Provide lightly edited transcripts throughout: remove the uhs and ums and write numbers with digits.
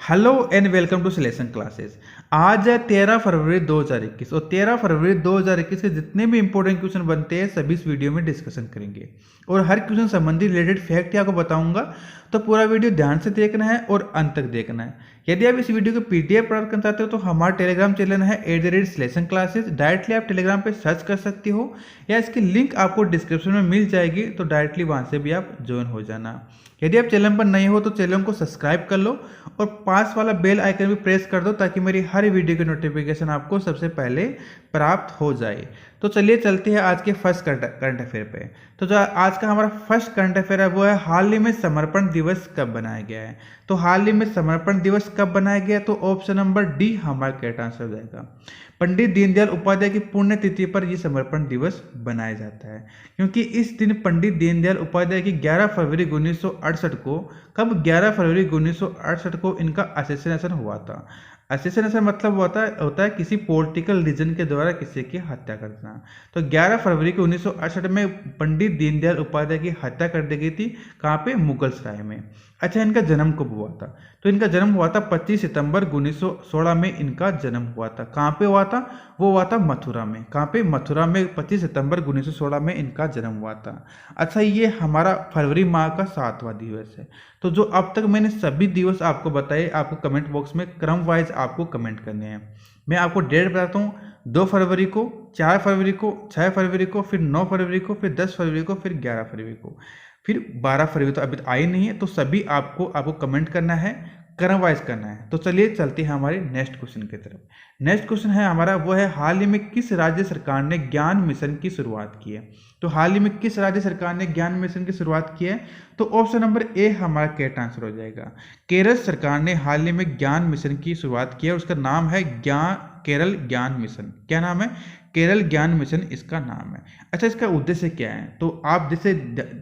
Hello and welcome to selection classes. आज है 13 फरवरी 2021 और 13 फरवरी 2021 के जितने भी इंपॉर्टेंट क्वेश्चन बनते हैं सभी इस वीडियो में डिस्कशन करेंगे और हर क्वेश्चन संबंधी रिलेटेड फैक्ट आपको बताऊंगा। तो पूरा वीडियो ध्यान से देखना है और अंत तक देखना है। यदि आप इस वीडियो को पीडीएफ प्राप्त करना चाहते हो तो हमारा टेलीग्राम चैनल है @सिलेक्शन क्लासेस। डायरेक्टली आप टेलीग्राम पे सर्च कर सकते हो या इसकी लिंक आपको डिस्क्रिप्शन में मिल जाएगी, तो डायरेक्टली वहां से भी आप ज्वाइन हो जाना। यदि आप चैनल पर नए हो तो चैनल को सब्सक्राइब कर लो और पास वाला बेल आइकन भी प्रेस कर दो ताकि मेरी हर वीडियो की नोटिफिकेशन आपको सबसे पहले प्राप्त हो जाए। तो चलिए चलते हैं आज के फर्स्ट करंट अफेयर पे। तो जो आज का हमारा फर्स्ट करंट अफेयर है वो है हाल ही में समर्पण दिवस कब बनाया गया है। तो हाल ही में समर्पण दिवस कब बनाया गया, तो ऑप्शन नंबर डी हमारा करेक्ट आंसर हो जाएगा। पंडित दीनदयाल उपाध्याय की पुण्यतिथि पर यह समर्पण दिवस बनाया जाता है, क्योंकि इस दिन पंडित दीनदयाल उपाध्याय की 11 फरवरी 1968 को, कब 11 फरवरी 1968 को इनका असैसिनेशन हुआ था। असैसिनेशन मतलब होता है किसी पॉलिटिकल रीजन के द्वारा किसी की हत्या करना। तो 11 फरवरी को 1968 में पंडित दीनदयाल उपाध्याय की हत्या कर दी गई थी। कहाँ पे? मुगल सराय में। अच्छा, इनका जन्म कब हुआ था? तो इनका जन्म हुआ था 25 सितंबर 1916 में इनका जन्म हुआ था। कहाँ पे हुआ था? वो हुआ था मथुरा में। कहाँ पे? मथुरा में 25 सितंबर 1916 में इनका जन्म हुआ था। अच्छा, ये हमारा फरवरी माह का 7वां दिवस है। तो जो अब तक मैंने सभी दिवस आपको बताए, आपको कमेंट बॉक्स में क्रम वाइज आपको कमेंट करने हैं। मैं आपको डेट बताता हूँ। 2 फरवरी को, 4 फरवरी को, 6 फरवरी को, फिर 9 फरवरी को, फिर 10 फरवरी को, फिर 11 फरवरी को, फिर 12 फरवरी। तो अभी आई नहीं है, तो सभी आपको कमेंट करना है, क्रम वाइज करना है। तो चलिए चलते हैं हमारे नेक्स्ट क्वेश्चन की तरफ। नेक्स्ट क्वेश्चन है हमारा, वो है हाल ही में किस राज्य सरकार ने ज्ञान मिशन की शुरुआत की है। तो हाल ही में किस राज्य सरकार ने ज्ञान मिशन की शुरुआत की है, तो ऑप्शन नंबर ए हमारा करेक्ट आंसर हो जाएगा। केरल सरकार ने हाल ही में ज्ञान मिशन की शुरुआत की है, उसका नाम है केरल ज्ञान मिशन। क्या नाम है? केरल ज्ञान मिशन इसका नाम है। अच्छा, इसका उद्देश्य क्या है? तो आप जैसे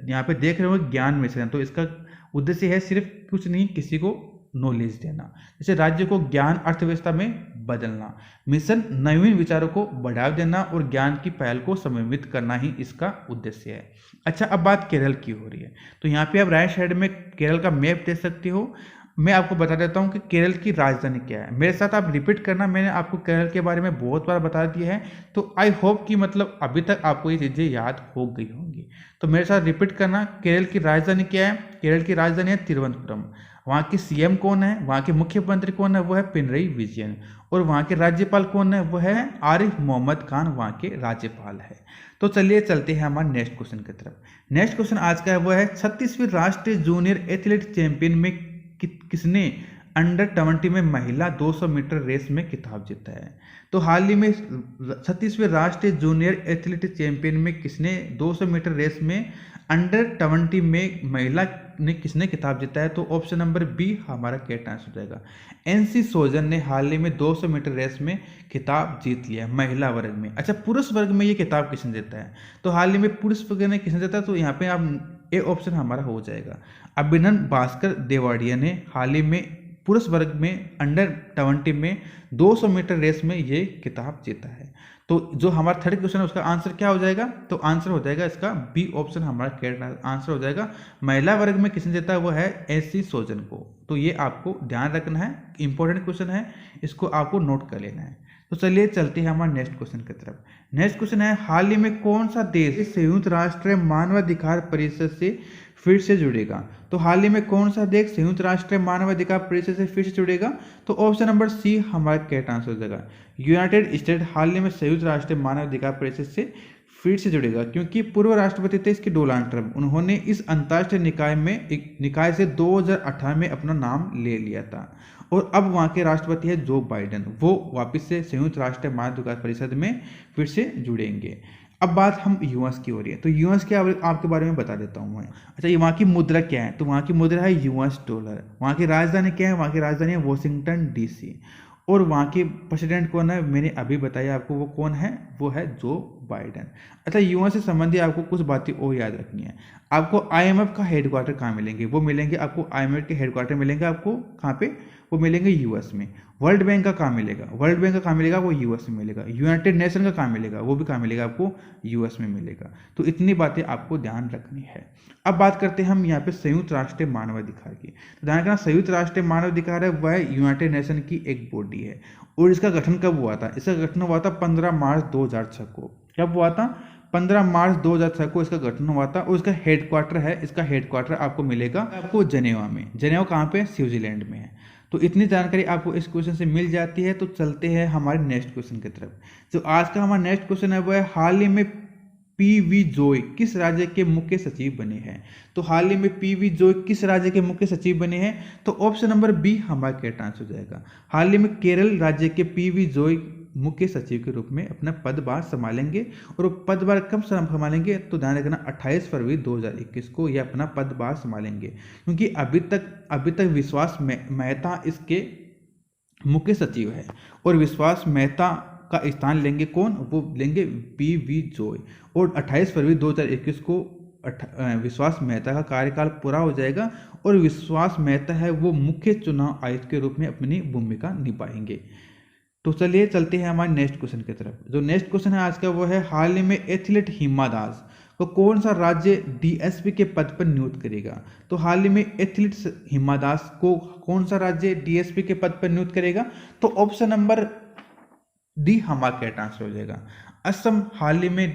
यहाँ पे देख रहे हो ज्ञान मिशन, तो इसका उद्देश्य है सिर्फ कुछ नहीं, किसी को नॉलेज देना, जैसे राज्य को ज्ञान अर्थव्यवस्था में बदलना। मिशन नवीन विचारों को बढ़ावा देना और ज्ञान की पहल को समन्वित करना ही इसका उद्देश्य है। अच्छा, अब बात केरल की हो रही है, तो यहाँ पे आप राइट साइड में केरल का मैप देख सकते हो। मैं आपको बता देता हूँ कि केरल की राजधानी क्या है। मेरे साथ आप रिपीट करना, मैंने आपको केरल के बारे में बहुत बार बता दिया है, तो आई होप कि मतलब अभी तक आपको ये चीज़ें याद हो गई होंगी। तो मेरे साथ रिपीट करना, केरल की राजधानी क्या है? केरल की राजधानी है तिरुवनंतपुरम। वहाँ की सीएम कौन है? वहाँ के मुख्यमंत्री कौन है? वो है पिनरई विजयन। और वहाँ के राज्यपाल कौन है? वो है आरिफ मोहम्मद खान, वहाँ के राज्यपाल है। तो चलिए चलते हैं हमारे नेक्स्ट क्वेश्चन की तरफ। नेक्स्ट क्वेश्चन आज का है वो है 36वीं राष्ट्रीय जूनियर एथलेट चैंपियन में किसने अंडर 20 में महिला 200 मीटर रेस में खिताब जीता है। तो हाल ही में 36वें राष्ट्रीय जूनियर एथलेट चैंपियन में किसने 200 मीटर रेस में अंडर 20 में महिला ने किसने खिताब जीता है, तो ऑप्शन नंबर बी हमारा करेक्ट आंसर हो जाएगा। एनसी सोजन ने हाल ही में 200 मीटर रेस में खिताब जीत लिया महिला वर्ग में। अच्छा, पुरुष वर्ग में ये खिताब किसने जीता है? तो हाल ही में पुरुष वर्ग ने किसने जीता है, तो यहाँ पे आप ए ऑप्शन हमारा हो जाएगा। अभिनंदन भास्कर देवाड़िया ने हाल ही में पुरुष वर्ग में अंडर 20 में 200 मीटर रेस में ये खिताब जीता है। तो जो हमारा थर्ड क्वेश्चन है उसका आंसर क्या हो जाएगा, तो आंसर हो जाएगा इसका बी ऑप्शन हमारा करेक्ट आंसर हो जाएगा। महिला वर्ग में किसने जीता है, वो है एनसी सोजन को। तो ये आपको ध्यान रखना है, इंपॉर्टेंट क्वेश्चन है, इसको आपको नोट कर लेना है। तो चलिए चलते हैं हमारे नेक्स्ट क्वेश्चन की तरफ। नेक्स्ट क्वेश्चन है, हाल ही में कौन सा देश संयुक्त राष्ट्र मानवाधिकार परिषद से फिर से जुड़ेगा। तो हाल ही में कौन सा देश संयुक्त राष्ट्र मानवाधिकार परिषद से फिर से जुड़ेगा, तो ऑप्शन नंबर सी हमारा करेक्ट आंसर हो जाएगा। यूनाइटेड स्टेट हाल ही में संयुक्त राष्ट्र मानवाधिकार परिषद से फिर से जुड़ेगा, क्योंकि पूर्व राष्ट्रपति थे इसके डोनाल्ड ट्रंप, उन्होंने इस अंतर्राष्ट्रीय निकाय से 2018 में अपना नाम ले लिया था। और अब वहाँ के राष्ट्रपति है जो बाइडेन, वो वापस से संयुक्त राष्ट्र मानवाधिकार परिषद में फिर से जुड़ेंगे। अब बात हम यूएस की हो रही है, तो यूएस के आपके बारे में बता देता हूँ मैं। अच्छा, ये वहाँ की मुद्रा क्या है, तो वहाँ की मुद्रा है यूएस डॉलर। वहाँ की राजधानी क्या है? वहाँ की राजधानी है वॉशिंगटन डीसी। और वहाँ के प्रेसिडेंट कौन है? मैंने अभी बताया आपको, वो कौन है? वो है जो बाइडेन। अच्छा, यूएस से संबंधित आपको कुछ बातें और याद रखनी है। आपको आईएमएफ का हेडक्वार्टर कहाँ मिलेंगे? वो मिलेंगे आपको, आईएमएफ के हेडक्वार्टर मिलेंगे आपको कहाँ पे? वो मिलेंगे यूएस में। वर्ल्ड बैंक का कहाँ मिलेगा? वर्ल्ड बैंक का कहाँ मिलेगा? वो यूएस में मिलेगा। यूनाइटेड नेशन का कहाँ मिलेगा? वो भी कहाँ मिलेगा आपको? यूएस में मिलेगा। तो इतनी बातें आपको ध्यान रखनी है। अब बात करते हैं हम यहाँ पे संयुक्त राष्ट्र मानवाधिकार की। तो ध्यान रखना, संयुक्त राष्ट्र मानवाधिकार है वह यूनाइटेड नेशन की एक बॉडी है। और इसका गठन कब हुआ था? इसका गठन हुआ था 15 मार्च 2006 को। कब हुआ था? 15 मार्च 2006 को इसका गठन हुआ था। और इसका हेडक्वार्टर है, इसका हेडक्वार्टर आपको मिलेगा आपको जेनेवा में। जेनेवा कहाँ पे? स्विट्जरलैंड में है। तो इतनी जानकारी आपको इस क्वेश्चन से मिल जाती है। तो चलते हैं हमारे नेक्स्ट क्वेश्चन की तरफ। जो आज का हमारा नेक्स्ट क्वेश्चन है वो है, हाल ही में पीवी जोय किस राज्य के मुख्य सचिव बने हैं? तो हाल ही में पीवी जोय किस राज्य के मुख्य सचिव बने हैं? तो ऑप्शन नंबर बी हमारा करेक्ट आंसर हो जाएगा। हाल ही में केरल राज्य के पीवी जोय मुख्य सचिव के रूप में अपना पदभार संभालेंगे। और वो पदभार कब संभालेंगे? तो ध्यान रखना 28 फरवरी 2021 को ये अपना पदभार संभालेंगे। क्योंकि अभी तक विश्वास मेहता इसके मुख्य सचिव है। और विश्वास मेहता का स्थान लेंगे कौन? वो लेंगे पीवी जोय। और 28 फरवरी 2021 को विश्वास मेहता का कार्यकाल पूरा हो जाएगा। और विश्वास मेहता है वो मुख्य चुनाव आयुक्त के रूप में अपनी भूमिका निभाएंगे। तो चलिए चलते हैं हमारे नेक्स्ट क्वेश्चन की तरफ। जो नेक्स्ट क्वेश्चन है आज का वो है, हाल ही में एथलीट हिमा दास को कौन सा राज्य डीएसपी के पद पर नियुक्त करेगा? तो हाल ही में एथलीट हिमा दास को कौन सा राज्य डीएसपी के पद पर नियुक्त करेगा? तो ऑप्शन नंबर डी हमारा करेक्ट आंसर हो जाएगा। असम हाल ही में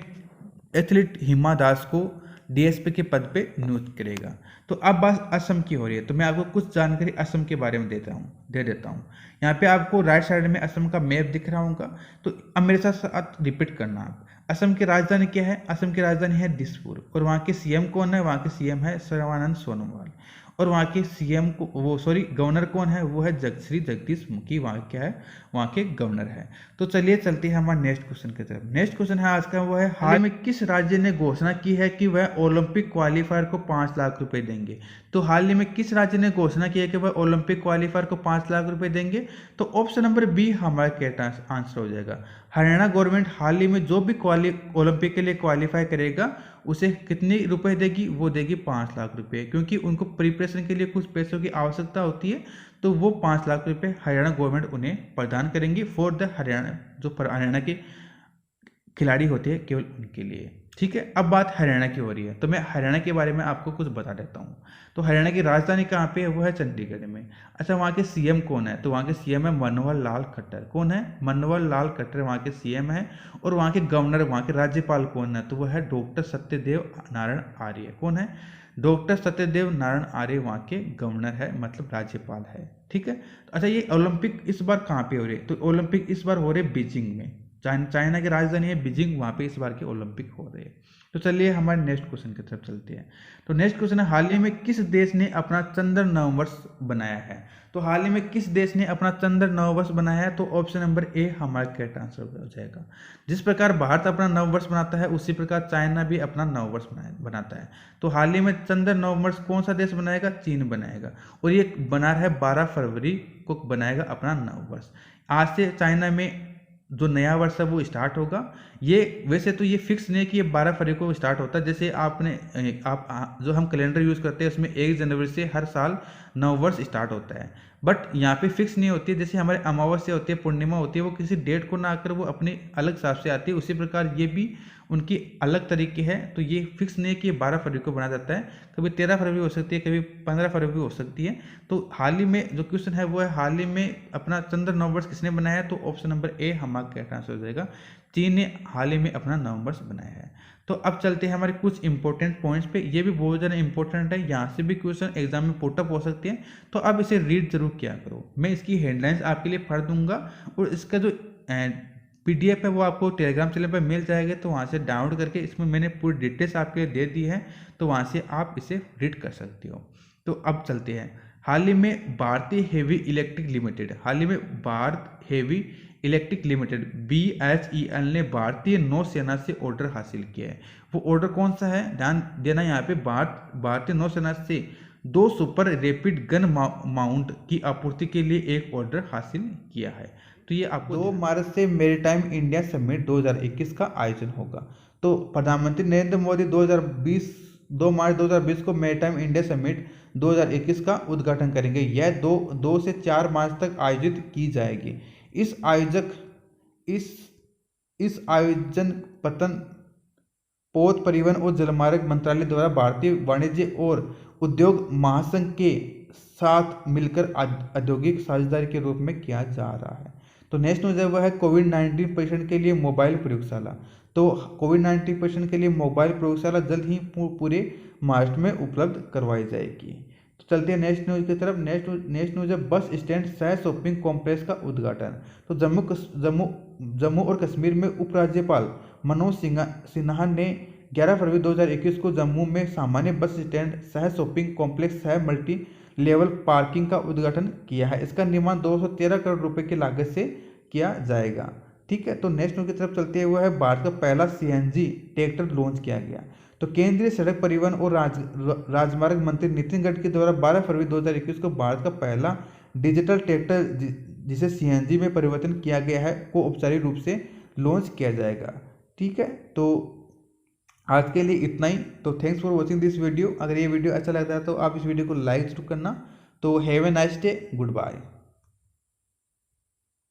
एथलीट हिमा दास को डीएसपी के पद पे नियुक्त करेगा। तो अब बात असम की हो रही है, तो मैं आपको कुछ जानकारी असम के बारे में दे देता हूँ। यहाँ पे आपको राइट साइड में असम का मैप दिख रहा होगा। तो अब मेरे साथ रिपीट करना आप। असम की राजधानी क्या है? असम की राजधानी है दिसपुर। और वहाँ के सीएम कौन है? वहाँ के सीएम है सर्बानंद सोनोवाल। और वहाँ के सीएम को गवर्नर कौन है? वो है श्री जगदीश मुखी। वहाँ क्या है? वहाँ के गवर्नर है। तो चलिए चलते हैं हमारे नेक्स्ट क्वेश्चन की तरफ। नेक्स्ट क्वेश्चन है आज का वो है, हाल में किस राज्य ने घोषणा की है कि वह ओलंपिक क्वालिफायर को 5 लाख रुपए देंगे? तो हाल ही में किस राज्य ने घोषणा की है कि वह ओलंपिक क्वालिफायर को 5 लाख रुपए देंगे? तो ऑप्शन नंबर बी हमारा करेक्ट आंसर हो जाएगा। हरियाणा गवर्नमेंट हाल ही में जो भी ओलंपिक के लिए क्वालिफाई करेगा उसे कितने रुपए देगी? वो देगी 5 लाख रुपए। क्योंकि उनको प्रिपरेशन के लिए कुछ पैसों की आवश्यकता होती है, तो वो 5 लाख रुपए हरियाणा गवर्नमेंट उन्हें प्रदान करेंगी फॉर द हरियाणा, जो हरियाणा के खिलाड़ी होते हैं केवल उनके लिए। ठीक है, अब बात हरियाणा की हो रही है, तो मैं हरियाणा के बारे में आपको कुछ बता देता हूँ। तो हरियाणा की राजधानी कहाँ पे है? वो है चंडीगढ़ में। अच्छा, वहाँ के सीएम कौन है? तो वहाँ के सीएम है मनोहर लाल खट्टर। कौन है? मनोहर लाल खट्टर वहाँ के सीएम है। और वहाँ के गवर्नर, वहाँ के राज्यपाल कौन है? तो वह है डॉक्टर सत्यदेव नारायण आर्य। कौन है? डॉक्टर सत्यदेव नारायण आर्य वहाँ के गवर्नर है, मतलब राज्यपाल है। ठीक है। अच्छा, ये ओलंपिक इस बार कहाँ पे हो रही है? तो ओलंपिक इस बार हो रहे बीजिंग में। चाइना की राजधानी है बीजिंग, वहाँ पे इस बार के ओलंपिक हो रहे हैं। तो चलिए हमारे नेक्स्ट क्वेश्चन की तरफ चलते हैं। तो नेक्स्ट क्वेश्चन है, हाल ही में किस देश ने अपना चंद्र नववर्ष बनाया है? तो हाल ही में किस देश ने अपना चंद्र नववर्ष बनाया है? तो ऑप्शन नंबर ए हमारा करेक्ट आंसर हो जाएगा। जिस प्रकार भारत अपना नववर्ष बनाता है उसी प्रकार चाइना भी अपना नववर्ष बनाता है। तो हाल ही में चंद्र नववर्ष कौन सा देश बनाएगा? चीन बनाएगा। और ये बना रहा है 12 फरवरी को बनाएगा अपना नववर्ष। आज से चाइना में जो नया वर्ष है वो स्टार्ट होगा। ये वैसे तो ये फिक्स नहीं है कि ये 12 फरवरी को स्टार्ट होता है। जैसे आप जो हम कैलेंडर यूज़ करते हैं उसमें 1 जनवरी से हर साल नववर्ष स्टार्ट होता है, बट यहाँ पे फिक्स नहीं होती है। जैसे हमारे अमावस्या होती है, पूर्णिमा होती है, वो किसी डेट को ना आकर वो अपने अलग हिसाब से आती है। उसी प्रकार ये भी उनकी अलग तरीके हैं। तो ये फिक्स नहीं है कि ये 12 फरवरी को बना जाता है, कभी 13 फरवरी हो सकती है, कभी 15 फरवरी हो सकती है। तो हाल ही में जो क्वेश्चन है वो है, हाल ही में अपना चंद्र नववर्ष किसने बनाया है? तो ऑप्शन नंबर ए हमारा करेक्ट आंसर हो जाएगा। चीन ने हाल ही में अपना नववर्ष बनाया है। तो अब चलते हैं हमारे कुछ इंपॉर्टेंट पॉइंट्स पे। ये भी बहुत ज़्यादा इंपॉर्टेंट है, यहाँ से भी क्वेश्चन एग्जाम में पुटअप हो सकते हैं। तो अब इसे रीड जरूर किया करो। मैं इसकी हेडलाइंस आपके लिए पढ़ दूंगा और इसका जो PDF है वो आपको टेलीग्राम चैनल पर मिल जाएगा। तो वहाँ से डाउनलोड करके इसमें मैंने पूरी डिटेल्स आपके लिए दे दी है, तो वहाँ से आप इसे रीड कर सकते हो। तो अब चलते हैं, हाल ही में भारतीय हेवी इलेक्ट्रिक लिमिटेड, हाल ही में Bharat heavy electric limited BHEL ने भारतीय नौसेना से ऑर्डर हासिल किया है। वो ऑर्डर कौन सा है? ध्यान देना यहाँ पे, भारतीय नौसेना से 2 सुपर रैपिड गन माउंट की आपूर्ति के लिए एक ऑर्डर हासिल किया है। तो ये आपको 2 मार्च से मैरीटाइम इंडिया समिट 2021 का आयोजन होगा। तो प्रधानमंत्री नरेंद्र मोदी 2 मार्च 2020 को मैरीटाइम इंडिया समिट 2021 का उद्घाटन करेंगे। यह 2 से 4 मार्च तक आयोजित की जाएगी। इस आयोजन पतन पोत परिवहन और जलमार्ग मंत्रालय द्वारा भारतीय वाणिज्य और उद्योग महासंघ के साथ मिलकर औद्योगिक साझेदारी के रूप में किया जा रहा है। तो नेक्स्ट न्यूज है वह है कोविड-19 परीक्षण के लिए मोबाइल प्रयोगशाला। तो कोविड-19 परीक्षण के लिए मोबाइल प्रयोगशाला जल्द ही पूरे महाराष्ट्र में उपलब्ध करवाई जाएगी। तो चलते हैं नेक्स्ट न्यूज की तरफ। नेक्स्ट न्यूज है बस स्टैंड सह शॉपिंग कॉम्प्लेक्स का उद्घाटन। तो जम्मू और कश्मीर में उपराज्यपाल मनोज सिन्हा ने 11 फरवरी 2021 को जम्मू में सामान्य बस स्टैंड सह शॉपिंग कॉम्प्लेक्स सह मल्टी लेवल पार्किंग का उद्घाटन किया है। इसका निर्माण 213 करोड़ रुपए की लागत से किया जाएगा। ठीक है, तो नेक्स्ट न्यूज की तरफ चलते हुए है भारत का पहला सीएनजी ट्रैक्टर लॉन्च किया गया। तो केंद्रीय सड़क परिवहन और राजमार्ग मंत्री नितिन गडकरी द्वारा 12 फरवरी 2021 को भारत का पहला डिजिटल ट्रैक्टर जिसे सीएनजी में परिवर्तन किया गया है को औपचारिक रूप से लॉन्च किया जाएगा। ठीक है, तो आज के लिए इतना ही। तो thanks for watching this video. अगर ये वीडियो अच्छा लगता है तो आप इस वीडियो को लाइक जरूर करना। तो have a nice day, good bye.